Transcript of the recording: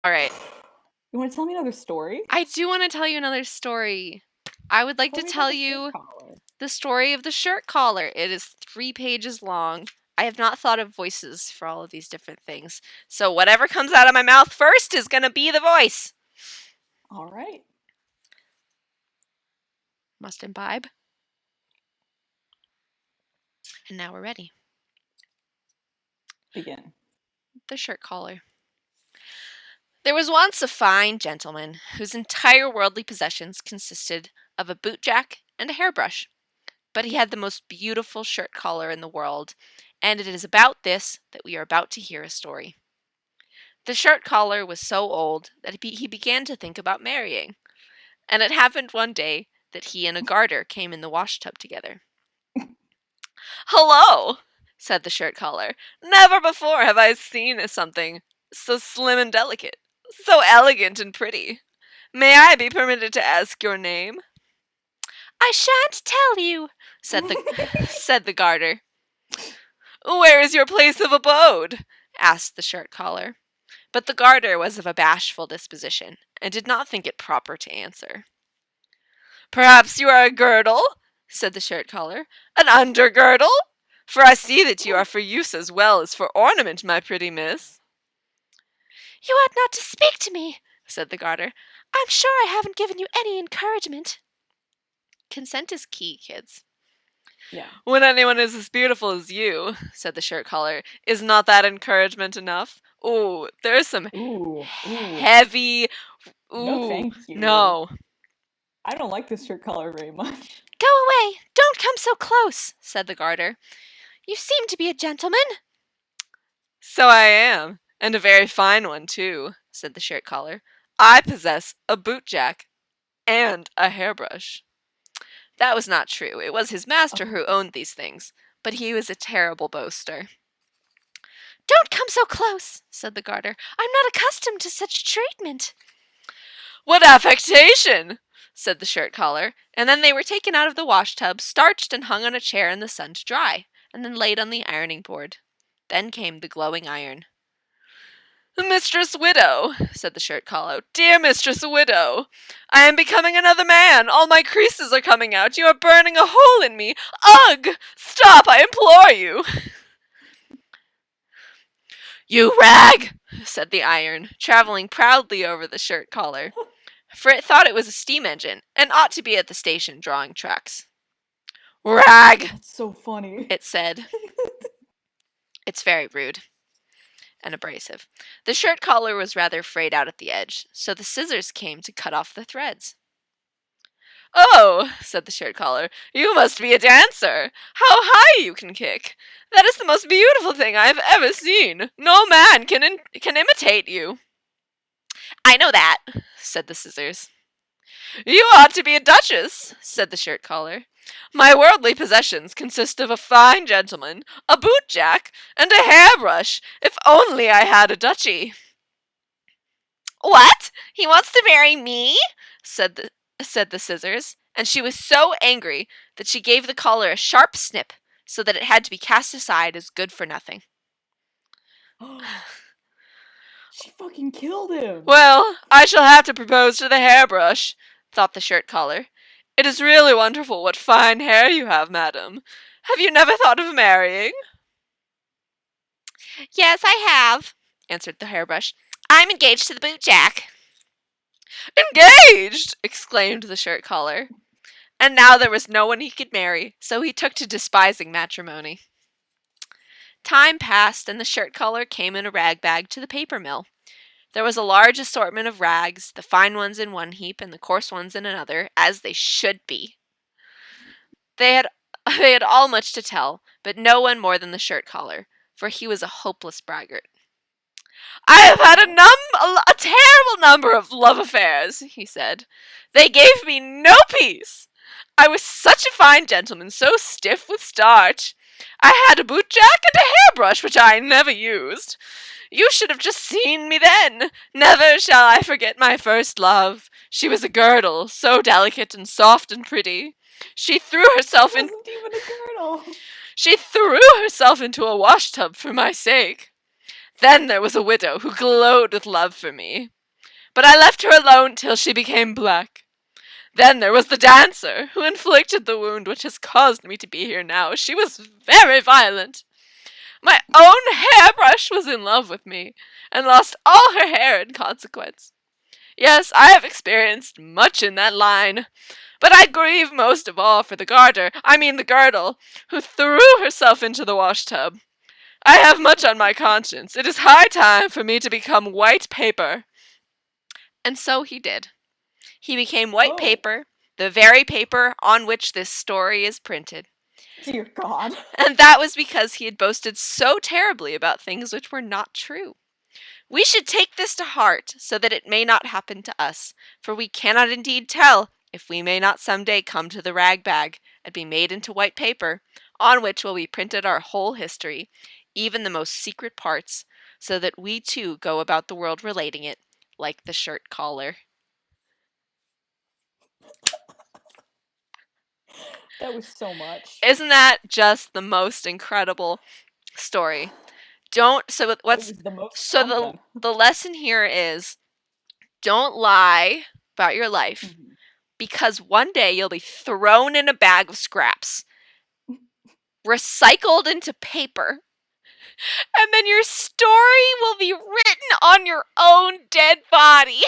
All right. You want to tell me another story? I do want to tell you another story. I would like Tell to me about tell the shirt you collar. the story of the shirt collar. It is 3 pages long. I have not thought of voices for all of these different things. So whatever comes out of my mouth first is going to be the voice. All right. Must imbibe. And now we're ready. Begin. The shirt collar. There was once a fine gentleman whose entire worldly possessions consisted of a bootjack and a hairbrush. But he had the most beautiful shirt collar in the world, and it is about this that we are about to hear a story. The shirt collar was so old that he began to think about marrying, and it happened one day that he and a garter came in the washtub together. "Hello," said the shirt collar. "Never before have I seen something so slim and delicate, so elegant and pretty. May I be permitted to ask your name?" "I shan't tell you," said the garter. "Where is your place of abode?" asked the shirt collar. But the garter was of a bashful disposition, and did not think it proper to answer. "Perhaps you are a girdle?" said the shirt collar. "An undergirdle? For I see that you are for use as well as for ornament, my pretty miss." "You ought not to speak to me," said the garter. "I'm sure I haven't given you any encouragement." Consent is key, kids. Yeah. "When anyone is as beautiful as you," said the shirt collar, "is not that encouragement enough? Ooh, there's some Ooh. heavy... No, Ooh, thank you. no." I don't like this shirt collar very much. "Go away! Don't come so close," said the garter. "You seem to be a gentleman." "So I am, and a very fine one, too," said the shirt collar. "I possess a bootjack and a hairbrush." That was not true. It was his master Oh. who owned these things, but he was a terrible boaster. "Don't come so close," said the garter. "I'm not accustomed to such treatment." "What affectation!" said the shirt collar, and then they were taken out of the washtub, starched and hung on a chair in the sun to dry, and then laid on the ironing board. Then came the glowing iron. "Mistress Widow," said the shirt collar, "dear Mistress Widow, I am becoming another man. All my creases are coming out. You are burning a hole in me. Ugh! Stop, I implore you." "You rag!" said the iron, traveling proudly over the shirt collar, for it thought it was a steam engine, and ought to be at the station drawing tracks. "Rag!" That's so funny. it said. It's very rude and abrasive. The shirt collar was rather frayed out at the edge, so the scissors came to cut off the threads. "Oh," said the shirt collar, "you must be a dancer. How high you can kick! That is the most beautiful thing I have ever seen. No man can imitate you." "I know that," said the scissors. "You ought to be a duchess," said the shirt collar. "My worldly possessions consist of a fine gentleman, a bootjack, and a hairbrush. If only I had a duchy." "What? He wants to marry me?" said the scissors, and she was so angry that she gave the collar a sharp snip, so that it had to be cast aside as good for nothing. She fucking killed him. "Well, I shall have to propose to the hairbrush," thought the shirt collar. "It is really wonderful what fine hair you have, madam. Have you never thought of marrying?" "Yes, I have," answered the hairbrush. "I'm engaged to the bootjack." "Engaged!" exclaimed the shirt collar. And now there was no one he could marry, so he took to despising matrimony. Time passed, and the shirt collar came in a rag bag to the paper mill. There was a large assortment of rags, the fine ones in one heap and the coarse ones in another, as they should be. They had they had all much to tell, but no one more than the shirt collar, for he was a hopeless braggart. "I have had a terrible number of love affairs," he said. "They gave me no peace. I was such a fine gentleman, so stiff with starch. I had a bootjack and a hairbrush which I never used. You should have just seen me then. Never shall I forget my first love. She was a girdle, so delicate and soft and pretty. She threw herself It in wasn't even a girdle. she threw herself into a washtub for my sake. Then there was a widow who glowed with love for me, but I left her alone till she became black. Then there was the dancer who inflicted the wound which has caused me to be here now. She was very violent. My own hairbrush was in love with me, and lost all her hair in consequence. Yes, I have experienced much in that line, but I grieve most of all for the the girdle, who threw herself into the wash-tub. I have much on my conscience. It is high time for me to become white paper. And so he did. He became white paper, the very paper on which this story is printed. Dear God. And that was because he had boasted so terribly about things which were not true. We should take this to heart, so that it may not happen to us, for we cannot indeed tell if we may not some day come to the rag bag and be made into white paper, on which will be printed our whole history, even the most secret parts, so that we too go about the world relating it, like the shirt collar. That was so much. Isn't that just the most incredible story? The lesson here is, don't lie about your life, because one day you'll be thrown in a bag of scraps, recycled into paper, and then your story will be written on your own dead body.